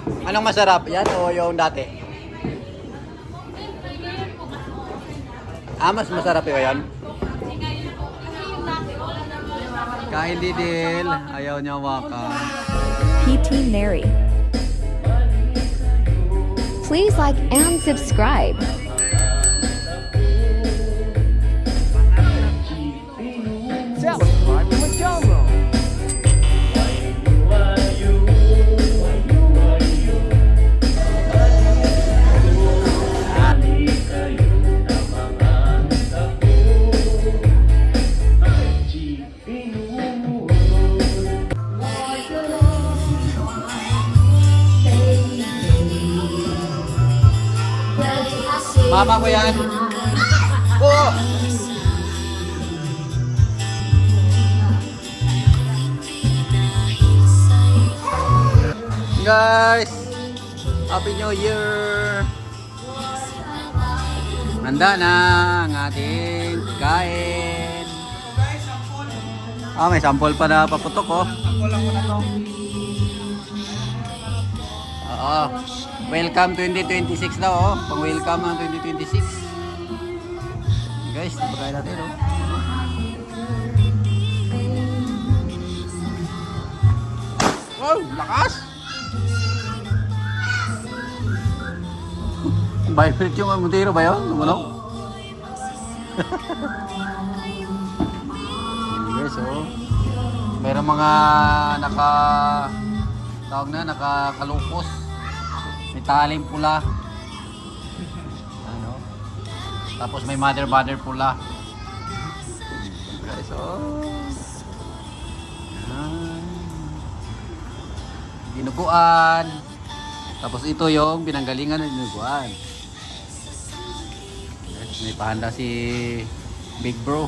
Anong masarap? Yan o yung dati? Mas masarap yun yan? Kain Didil. Ayaw niya wakan. PT Neri. Please like and subscribe. Satisfied with genre. Mama ko yan. Oh! Guys, Happy New Year! Handa na ang ating kain. May sample pa na paputok oh. Oo. Welcome 2026 daw oh. Pang-welcome ng 2026. Guys, pagkain natin oh. Wow, lakas! Vibrate yung mutiro ba yun? Ano? Guys oh. Meron mga nakakalupos. May taling pula. Ano? Tapos may mother pula. Guys oh. Dinuguan. Tapos ito yung pinanggalingan ng dinuguan. May pahanda si Big Bro.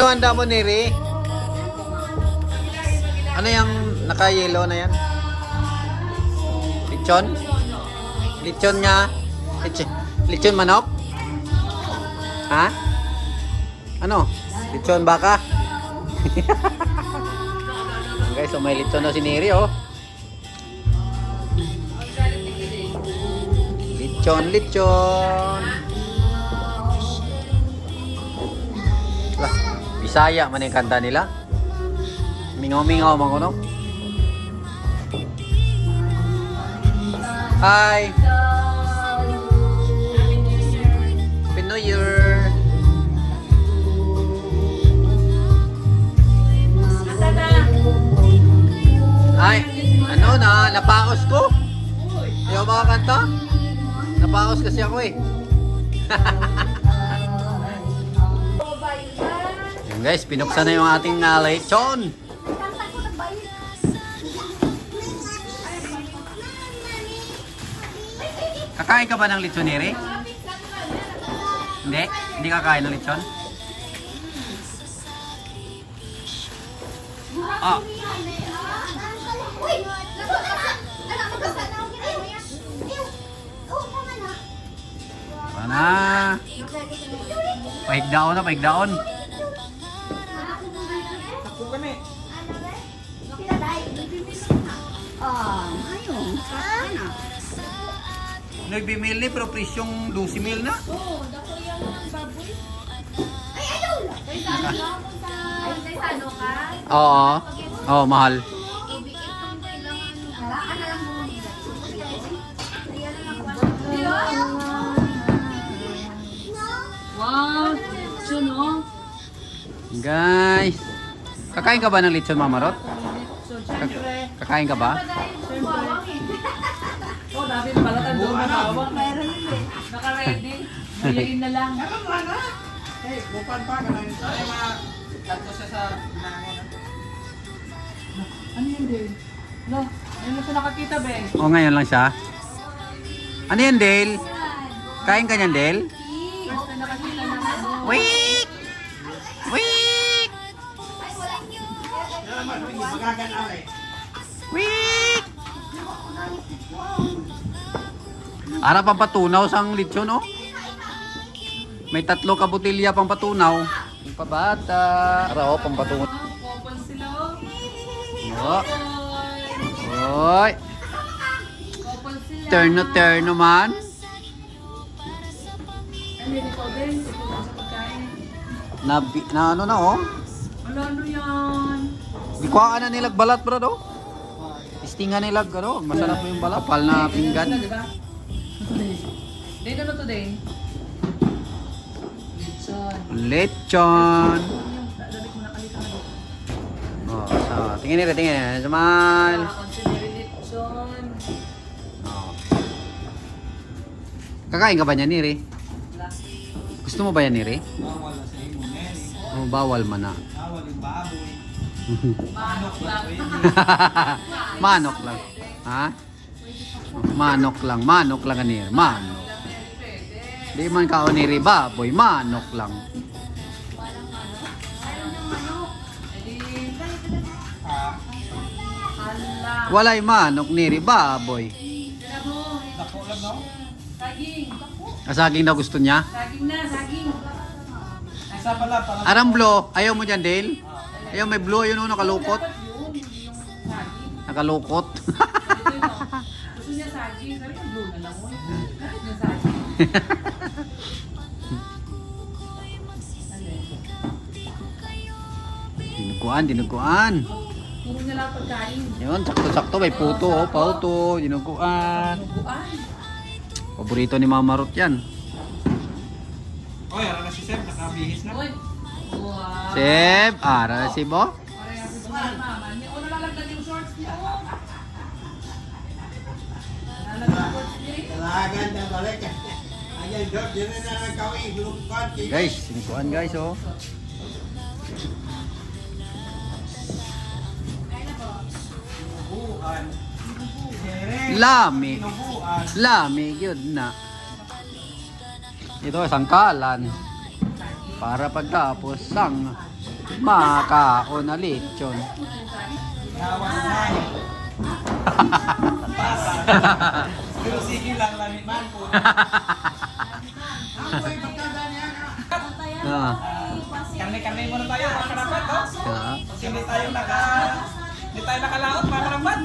Handa mo Neri? Ano yung naka-yellow na yan? Lechon? Lechon nga? Lechon manok? Ha? Ano? Lechon baka? Guys, so may lechon na si Neri oh. Lechon. Lah, Bisaya man yung kanta nila. Mingaw-mingaw man ko no. Hi! Happy New Year! Ay, ano na, napaos ko. Ayaw makakanta? Napaos kasi ako eh. Yan guys, pinuksan na yung ating lechon. Kakain ka ba ng lechon, Neri? Hindi? Hindi kakain ng lechon? Ah. Pana. Pahigdaon na, pahigdaon. Nagbimil ni pero presyong 12 mil na. Oo, dako yung baboy. Ay, ayaw! Kaysa ano ka? Oo. Oo, mahal. Ibig itong kailangan na lang mo nila. Wow! Lechon, oh. Guys. Kakain ka ba ng lechon, Mama Rot? Kakain ka ba? Oh, dami na pala tando mahawak. Naka-ready. Mayain na lang. Eh, bukan pa ka na yun. Ay, kanto siya sa binangon. Ano yun, Dale? No, ayun lang siya nakakita, be. O, ngayon lang siya. Ano yan, Dale? Kain ka niyan, Dale? First time nakakita namin. Wait! Wait! Yan naman, magagan ay. Wait! Ara pang patunaw sang lechon, oh. May 3 ka botilya pang patunaw. Yung pabata. Ara, oh, pang patunaw. Couple sila, oh. Oh. Couple. Oy! Couple sila. Terno man. Ano yun, ikaw din? Ikaw din sa pagkain. Na ano na, oh. Ano yan? Di ko na nilag balat, bro, do. Istingan nilag, ano. Masarap yung balat. Kapal na pinggan. Di ba? Dito na to, Dane. Lechon. Lechon. Yung dalit mo nakalita na dito. Oh, so, tingin nila, tingin nila. Smile. Consider lechon. Oh. Kakain ka ba niya, Niri? Gusto mo ba yan, Niri? Bawal na sa imo, Neri. Oh, bawal man na. Bawal yung baboy. Manok lang. Manok lang. Ha? Manok lang. Manok lang, Niri. Manok. Di man ka o Niri, baboy. Manok lang. Hala. Walay manok, Niri, baboy. Tira mo. Dako lang, no? Saging. Kasaging na gusto niya. Saging na, saging. Isa pala, para Arang blue. Ayaw mo dyan, Dale? Ayaw, may blue. Yun, oh, nakalukot. Dapat yun, hindi yung saging. Nakalukot. Ito yun, oh. Gusto niya saging. Sabi niya, blue na lang mo. Bakit yung saging? Dinuguan, dinuguan. Puro niya lang pagkain. Yun, sakto-sakto. May puto, oh. Pauto. Dinuguan. Nuguan. Paborito ni Mama Ruth yan. Oy, ara na si Seb, nakabihis na. Uy. Wow. Seb, ara si Bo. Parehas si Bunga, mama. O, nalalagdag yung shorts niya. Oh. Nalalagdag yung shorts niya. Talagan na balik. Ayan, George, yun na nagkawin. Gulupan. Guys, dinuguan guys, oh. Buuan. Neri. Lami. Binubuan. Lami, yun na. Ito, sangkalan. Para pagtapos sang makaon na lechon. Yawan na. Pero sige lang, lamit man po. Ah, Karne-karne muna tayo, mga karapat, no? yeah. Kasi hindi tayo nakalaot, mga kalambat.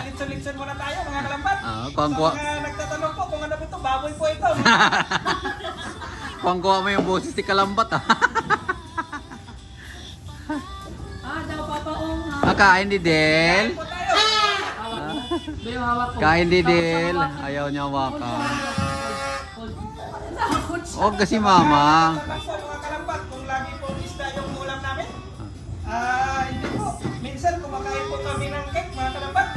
Litson-litson muna tayo, mga kalambat. Ah, Sa kuha mga nagtatanong po kung ano po ito, baboy po ito. kuha mo yung boses ni Kalambat, ah. Ah, daw papaong ha. Makain ni Del. Po tayo. Awag mo. May hawak ko. Kain Didil. Ayaw niya hawakan. O kasi mama. Tapos po mga kalambat, kung lagi po isda yung ulam namin, hindi po. Minsan kumakain po kami ng cake mga kalambat.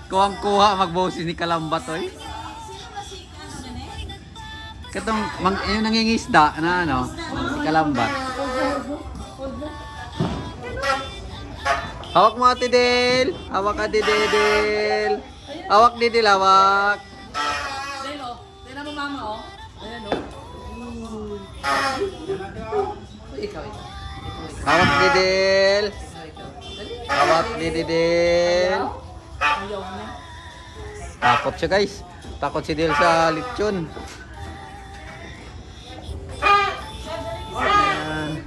Kuwang-kuha magboses ni Kalambat oy. Katong yung nangingisda na ano, si Kalambat. Hawak mo Ate Del. Hawak Ate Del. Hawak Didil, hawak. Dahil o. Tignan mo mama o. Ayan o. Ikaw. Hawak Didil. Dali. Hawak Didil. Ayaw na. Takot siya guys. Takot si Del sa lechon. Ayan.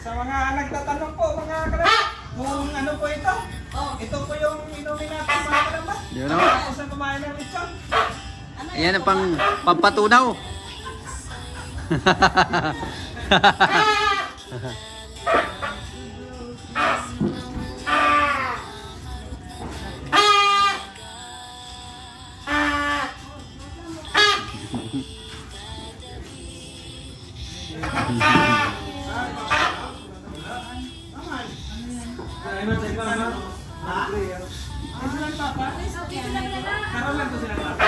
Sa mga nagtatanong po mga kalambat, kung ano po ito? Ito po yung inumin natin mga kalambat. Yun o. Tapos na kumain ng lechon. Ayan ang pampatunaw. Karoon lang to sila papa.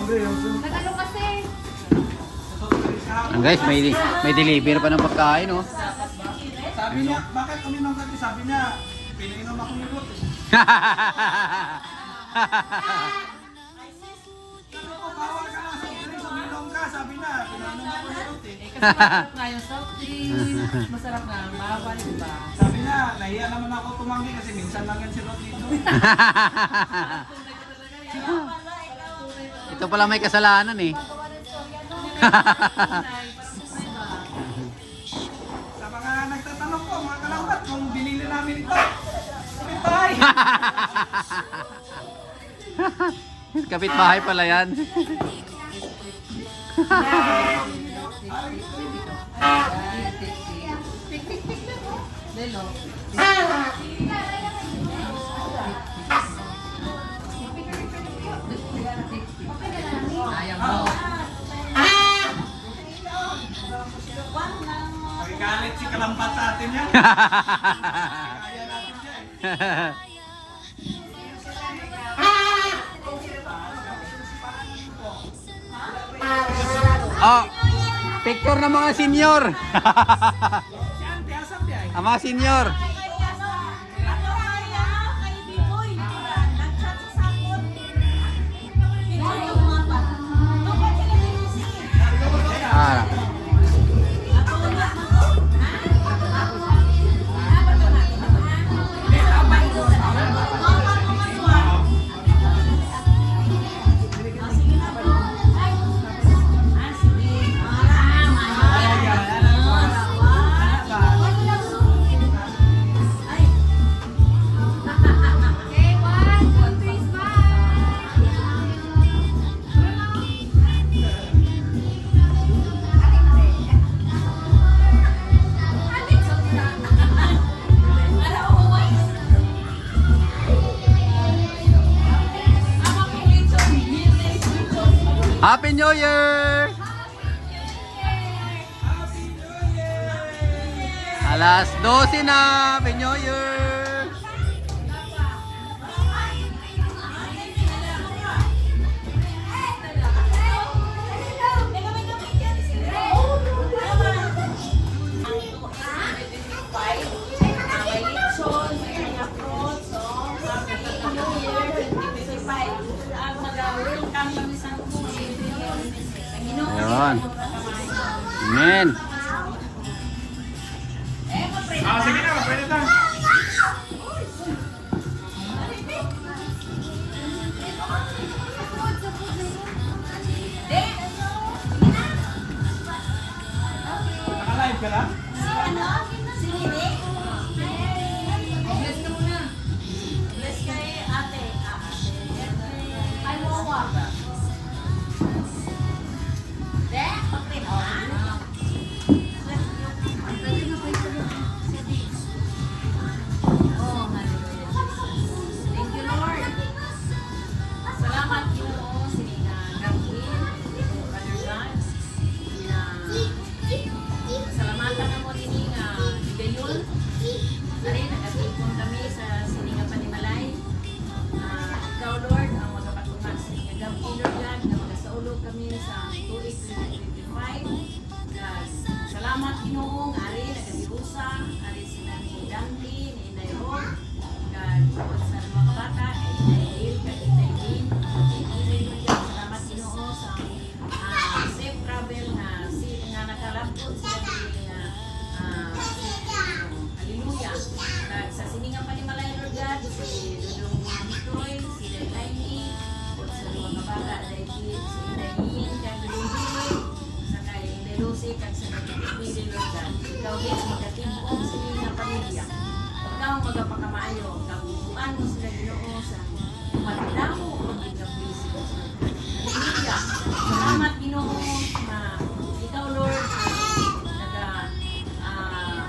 Nagano kasi? Ang guys, may deliver pa ng pagkain oh. Sabi niya, bakit uminom ka? Sabi niya, pinainom ako ni Ruth. Bawal ka lang sa drinks, uminom ka. Sabi niya, pinainom ako ni Ruth eh. Kasi masarap nga yung soft drinks. Masarap nga. Mahaba diba? Sabi niya, nahiya naman ako tumanggi kasi minsan lang yan si Ruth dito. Ito pala may kasalanan eh. Sa mga nagtatanong po, mga kalambat, kung binili namin ito, kapitbahay. Kapitbahay pala yan. Delo. Ayaw mo. Magagalit si kalambat sa atin yan. Kaya natin siya eh. Oh, picture ng mga senior. Si Ante, asap niya eh. Ang mga senior. Ah. Okay, 1, 2, 3, smile! Happy New Year! Alas 12 na! Happy New Year! Ayun. Amen. Sige na, pwede na. ka lang? Si Nini? Bless ka muna. Bless kay ate. Ay, wawa. De, pagpin. Oh, hallelujah. Thank you, Lord. Salamat, Ginoo, sila Gabin, Brother God. Salamatan na mo nini nga gayon. Ari nagatipon kami sa sininga Panimalay. Ikaw, Lord, ang magapatunga sa sininga Gabin, Lord God, na magasaulog kami sa tuig 2025. God, salamat, Ginoo, nga ari nagadiusa, ari sila ni Dante, ni Inay Ron. God, bukod sa mga bata, kay Inay Il, kay Inay Lin, salamat, Ginoo, sa safe travel na nakalapot sila din hallelujah. Kag sa sininga Panimalay, Lord God, si Dudong Bitoy, si Daylaini, bukod sa mga bata, si Inay Lin, kay Dudong Bitoy, sa kay Inay Lucy, kag sa Dudong Lord God. Ikaw din, magkatimpong sininga pamilya. Ikaw magapakamayo, kabubuan mo sila Ginoo sa madamo magiging hallelujah. Salamat, Ginoo, na ikaw, Lord,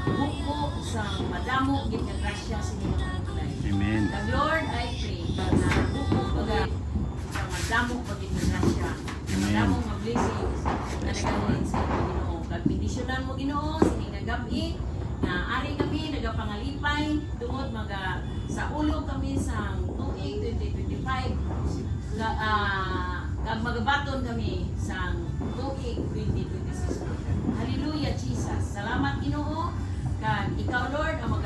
buko sa madamo gid nga grasya sa inyong Panimalay. Amen. The Lord, I pray na buko pagad sa madamo pagid nga grasya. Madamo nga blessings na nagaling sa inyo, Ginoo. Kag bendisyonan mo, Ginoo, sininga gabi na ari kami nagapangalipay tungod sa ulo kami sa tuig 2025. Kag magabaton kami sa tuig 2026. Hallelujah, Jesus. Salamat, Ginoo. Kag ikaw, Lord, ang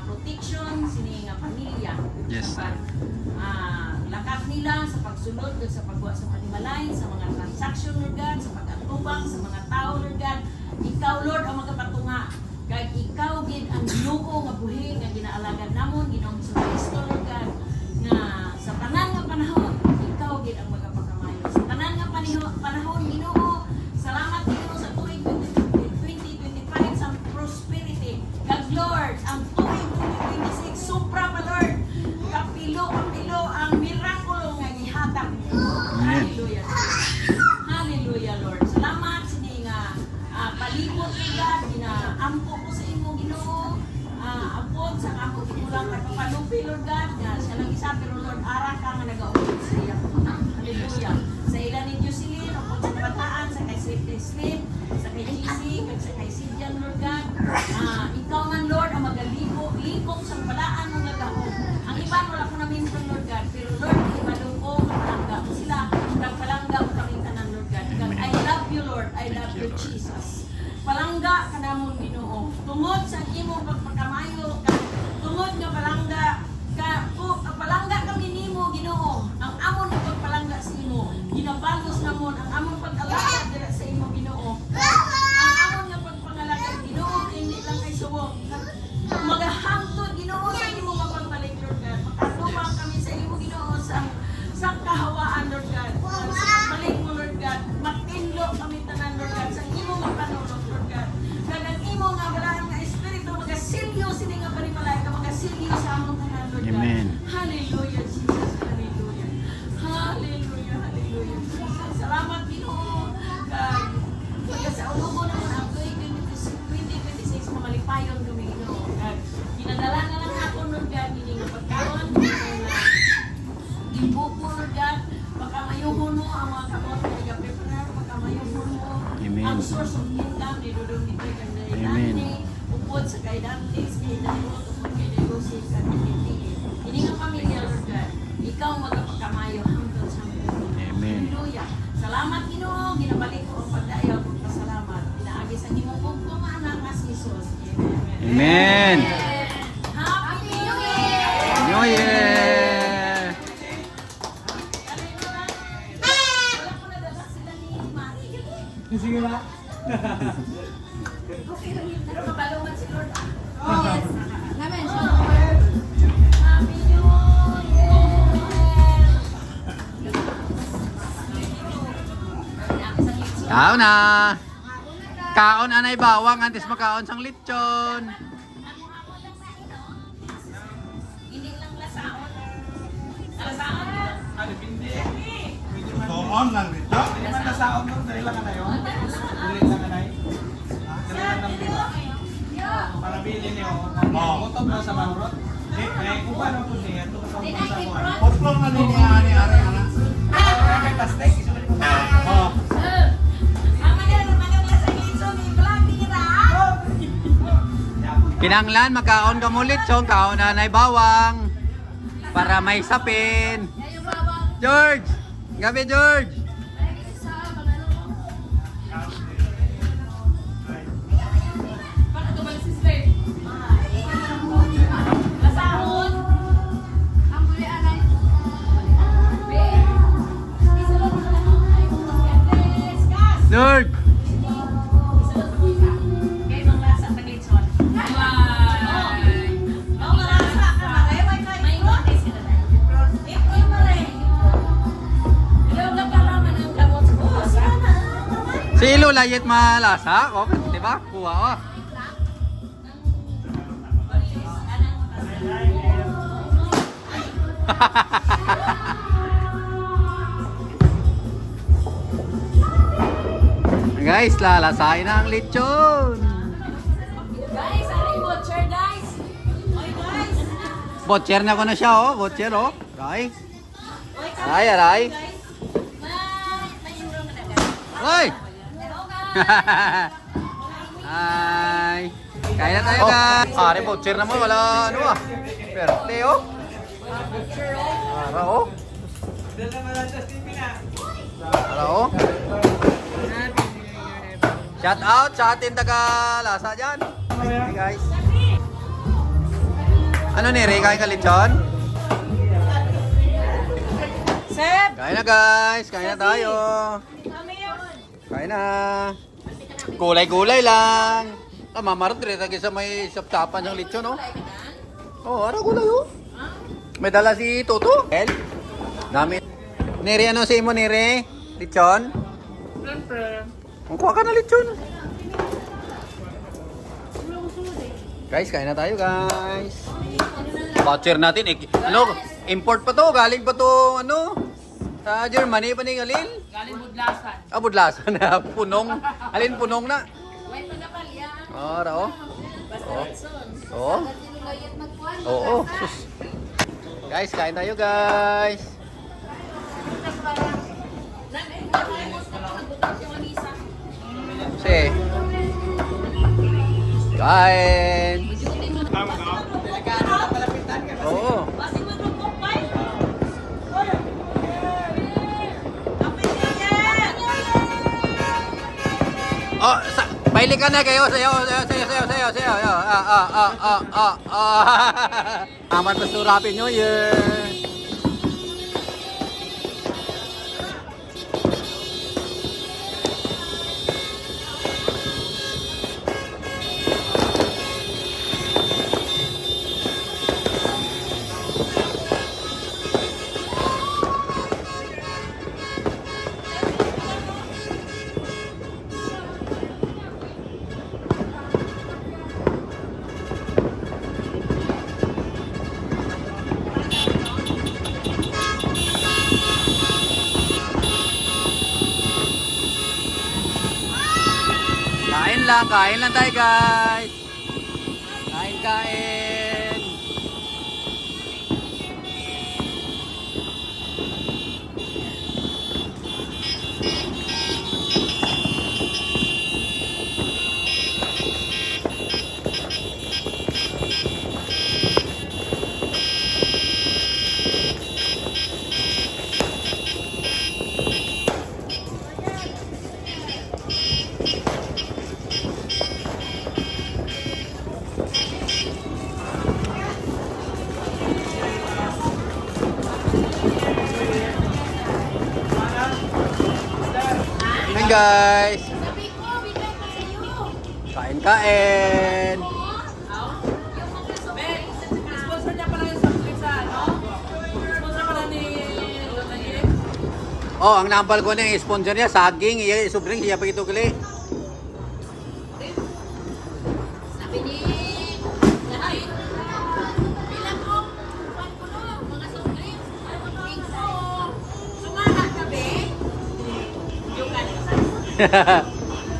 protection sini nga pamilya. Yes. Sa lakat nila sa pagsunod sa pagwa sa Panimalay, sa mga transaction, Lord God, sa pag-atubang sa mga tao, Lord God. Ikaw, Lord, ang magapatunga. Kag ikaw gid ang Ginoo nga buhi nga ginaalagan namon, Ginoong Kristo, Lord God, nga sa tanan nga panahon, ikaw gid ang magapakamayo. Sa tanan nga panahon, Ginoo, salamat, Ginoo, sa tuig 2025 sa prosperity. Kag Lord, ang tuig 2026 supra pa, Lord. Kapilo ang mirakulo nga gihatag. Hallelujah. Hallelujah, Lord. Salamat sini nga palibot ni God, ginaampo ko sa imo, Ginoo. Ampon sa ako tigulang kapalupi, Lord God, nga siya lang isa, pero Lord, ara ka nga nag-aulog sa iya. Hallelujah. Sa ilan ni Jocelyn, ampon sa kabataan, sa kay Sleep, sa kay GC, kag sa kay Sidjan, Lord God. Ikaw man, Lord, ang magaligo-ligong sa balaan mo nga gahom. Ang iba, wala ko namin sa Lord God, pero Lord, ibalong ko, kapalangga ko sila, kag palangga ko kami tanan, Lord God. Kag I love you, Lord. I love you, Jesus. Palangga ka namon, Ginoo. Tungod sa imong pagpakamayo, tungod nga palangga kami nimo, Ginoo. Ang amon nga pagpalangga sa imo, ginabalos namon ang amon pag-alaga dira sa imo, Ginoo. Ang amon nga pagpangalaga, Ginoo, hindi lang kay suwong. Magahangtod, Ginoo, sa imo nga pagbalik, Lord God. Makatubang kami sa imo, Ginoo, sa kahawaan, Lord God. Sa pagbalik mo, Lord God. Matinlo kami tanan, Lord God, sa imo nga panulog, Lord God. Kagang imo nga balaan nga espiritu, magasilyo sini nga Panimalay, ka magasilyo sa among tanan, Lord God. Amen. Hallelujah, Jesus. Hallelujah. Hallelujah, hallelujah, Jesus. Salamat, Ginoo. Kag pagkasaulugo naman ang 2026 mamalipayon kami, Ginoo. Kag ginadala na lang ako, Lord God, hindi nga pagkaon, gibuko, Lord God, pagkamayuhon mo ang mga kamot na nag-prepare, pagkamayuhon mo Amen. ang source of income ni Dudong Bitoy kag Amen. Dante, upod sa kay Dante, kay Dairot, upod kay Dairosi, kag Titi. Hindi nga pamilya, Lord God, ikaw magpakamayo hangtod sa mundo. Amen. Hallelujah. Salamat, Ginoo, ginabalik ko ang pagdayaw kong pasalamat. Inaagi sa imong bugtong nga anak nga si Jesus. Amen. Happy New Year! New Year! Wala ko na dala sila ni Mari. Sige ba? Okay lang yun. Pero mabalungan si Lord. Yes. Namen, siya. Happy New Year! Tao na! Una ka. Kaon anay bawang antes makaon sang lechon. Hindi lang lasaon. Lasaon. Ano, hindi. Toon lang dito. Hindi man nasaon doon, dahil lang na yun. Dali lang na yun. Dali lang ng biba. Para bilhin niyo, mutob na sa manurot. Eh, kung paano po niya, ito kasama mo sa kuwan. Potlong na din niya ani-ari ana. May pastek, isulit ko. Oh. Kinanglan makaon ka mo lechon, kaon anay bawang para may sapin. George! Gabi George! George! Si Ilo layit malasa, oh, di ba? Kuha oh. Guys, lalasain na ang lechon. Guys, ano yung butcher, guys? Oy, guys! Botcher na ko na siya oh, botcher oh. Aray. Oy, Aray, aray. guys! May urong na guys. Oy! Hello, guys! Hi! Kaya na tayo guys! Pare, botcher naman, wala ano ah. Perte oh. Para oh. Dali lang na sa TV na. Para oh. Shout out sa ating taga-lasa dyan. Hey guys. Ano ni Ray? Kain ka lechon? Sep! Kain na guys! Kain na tayo! Kain na! Gulay-gulay lang! Mamarot rin lagi sa may saptapan ng lechon oh. Oh, ano gulay oh? May dala si Toto. El? Dami. Nere, ano sa imo Nere? Lechon? Ang kuha ka na lechon. Guys, kain na tayo guys. Voucher natin eh. Ano, import pa to, galing pa to ano? Sa Germany pa ning alin? Galing Budlasan. Ah, budlasan na punong. Alin punong na? Wait, pagkapalya. Oh, rao. Basta Ritson. Oo. Oo. Sus. Guys, kain tayo guys. Si. Kain. Oo. Oh, baili ka na kayo. Sayo. Aman pa Happy New Year. Kain lang tayo guys. Kain. Kain guys. Kain. Sponsor niya pala yung sa ano? Sponsor pala ni Lotalim. Oh, ang nambal ko na yung sponsor niya, saging, iya, sobrang iya pa ito gali. Pining. Lahat. Bilang ko. Mga soft drinks. Drinks ko. Sumahat ka, be? Yung galing sa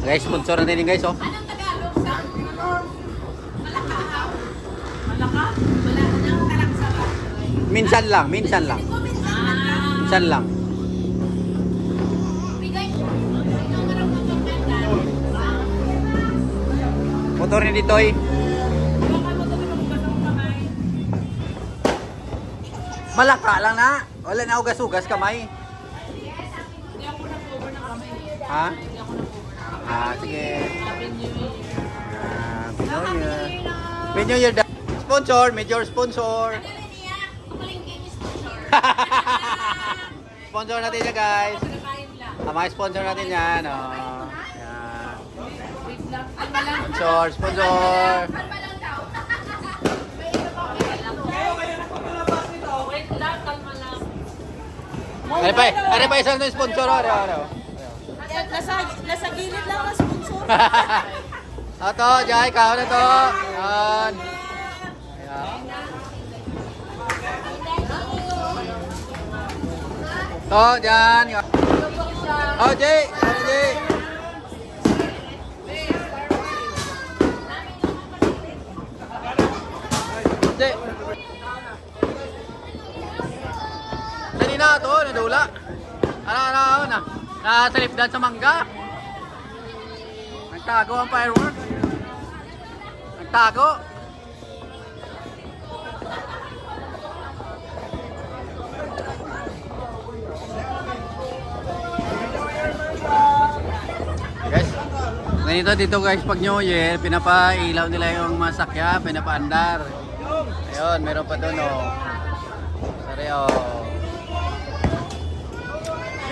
Guys, sponsor natin yun guys, oh. Anong Tagalog sa? Malakahaw. Malaka? Wala nang talagsara. Minsan lang, minsan lang. Minsan lang. Bigay. Ikaw nga lang magpapanda. Motor ni Ditoy. Malaka lang na. Wala na ugas-ugas kamay. Hindi ako na-cover ng kamay. Ha? Hindi ako na-cover. Sige. Happy New Year. Happy New Year. Happy New Year. Sponsor, major sponsor. Ano rin niya? Palengke ni sponsor. Sponsor natin yan guys. Pagkain lang. Mga sponsor natin yan. Oh. Yan. Wait lang. Alma lang. Sponsor, sponsor. Alma lang daw. May iba pa ako lang. Wait lang, kalma lang. Ano pa isang na sponsor? Ano? Nasa gilid lang ang sponsor. Ito, Jai, kahon na to. Yan. Ayan. To, dyan. Oh, Jay. Ano, Jay? Jay. Kanina to, nadula. Ano, nasa lipdan sa mangga. Nagtago ang firework. Nagtago. Guys, ganito dito guys pag New Year, pinapailaw nila yung masakya, pinapaandar. Ayun, meron pa doon oh. Sorry oh.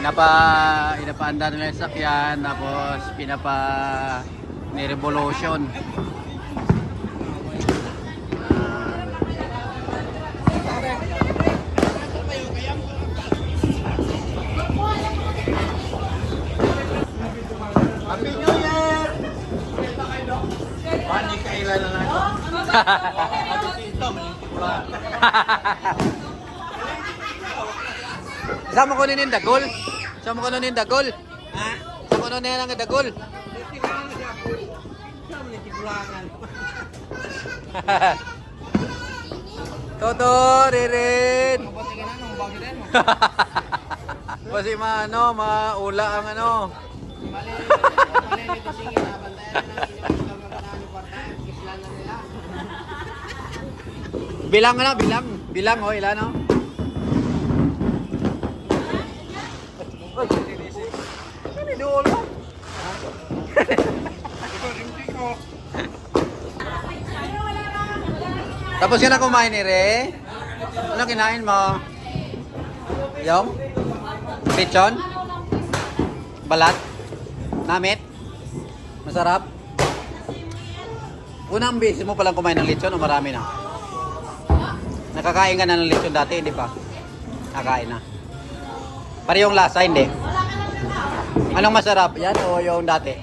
Pinapaandar nila yung sakyan, tapos ni-revolution. Happy New Year! Paano kailan na lang? Sama ko ninin dagol. Sama ko ninin dagol. Ha? Sama ko ninin ang dagol. Toto, Ririn. Kasi maula ang ano. Bilang ano, bilang oh, ilan no? Ini dulu. Tapos ka na kumain ni Re? Ano kinain mo? Yung? Lechon? Balat? Namit? Masarap? Unang beses mo palang kumain ng lechon o marami na? Nakakain ka na ng lechon dati, hindi pa? Nakakain na. Parehong lasa, hindi? Anong masarap? Yan o yung dati?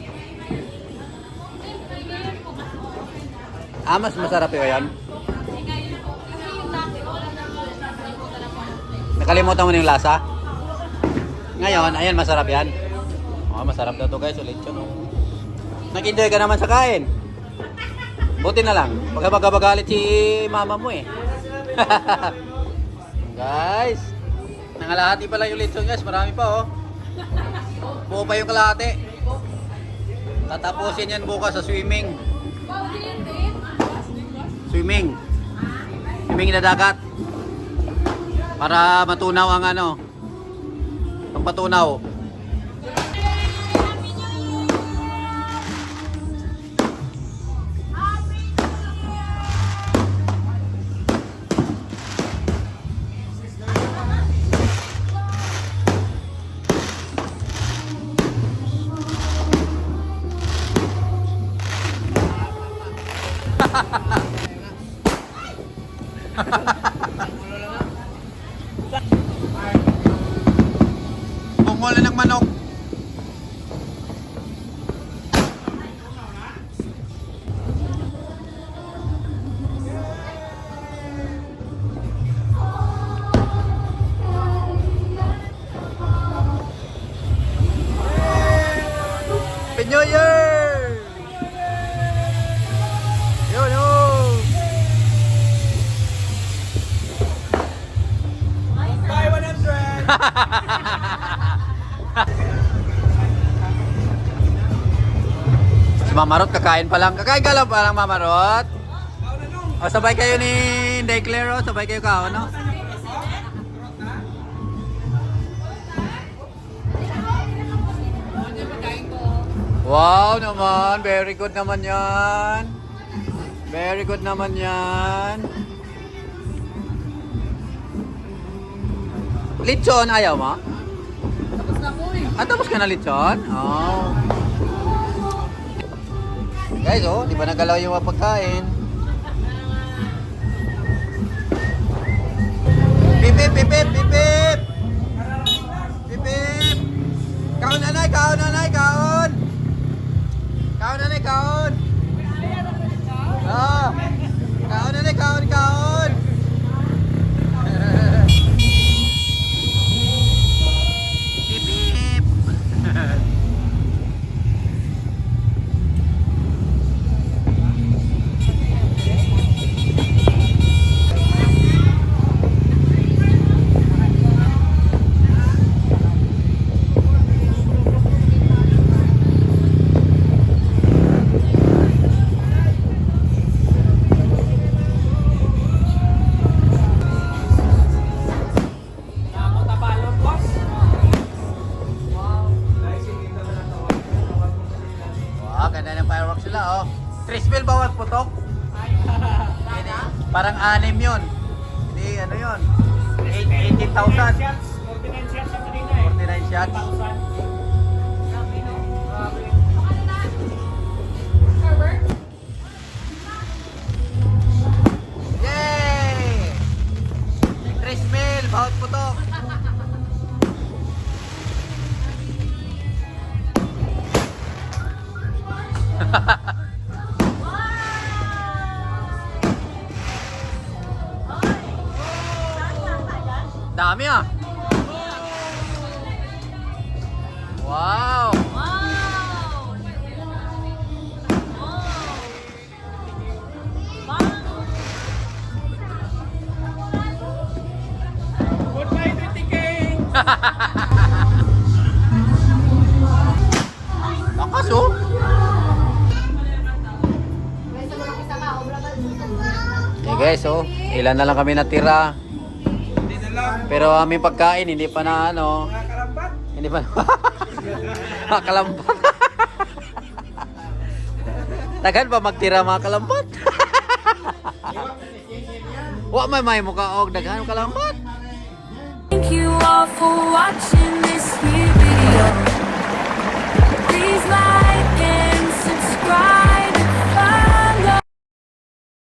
Mas masarap yun yan? Nakalimutan mo na yung lasa? Ngayon, ayan, masarap yan. Oh, masarap na to guys, ulit yun. Nag-enjoy ka naman sa kain. Buti na lang. Magkabagalit si mama mo eh. Guys, nangalahati pala yung lechon guys, marami pa oh. Buo pa yung kalahati. Tatapusin yan bukas sa swimming. Swimming na dagat. Para matunaw ang ano. Ang patunaw. Bungol ng manok. New Year! Yun, yun! Buy 100! Si Mamarot kakain pa lang. Kakain ka lang pa lang, Mamarot. O, sabay kayo ni Declare, o. Sabay kayo ka, no? Wow naman. Very good naman yan. Very good naman yan. Lechon, ayaw mo? Tapos na po eh. Ah, tapos ka na lechon? Oh. Guys, oh, di ba nagalaw yung mga pagkain? Pipip, pipip, pipip! Pipip! Kaon, nanay, kaon, nanay, kaon! Kaon, nanay, kaon! Oh! Kaon, nanay, kaon, kaon! Pipip! Wow, ganda ng fireworks sila, oh. 3 mil bawat putok. Hindi, parang 6 yun. Hindi, ano yun? 18,000. 49 shots ang kanina eh. 49 shots. 1,000. Yay! 3 mil bawat putok. Dami ah. Wow. Goodbye 20K! Lakas oh. Okay guys, oh, ilan na lang kami natira. Hindi na lang. Pero aming pagkain hindi pa na ano, Mga kalambat. hindi pa mga kalambat. Tagan pa magtira mga kalambat. Wa may mukha og daghan kalambat. Thank you all for watching this here video. Please like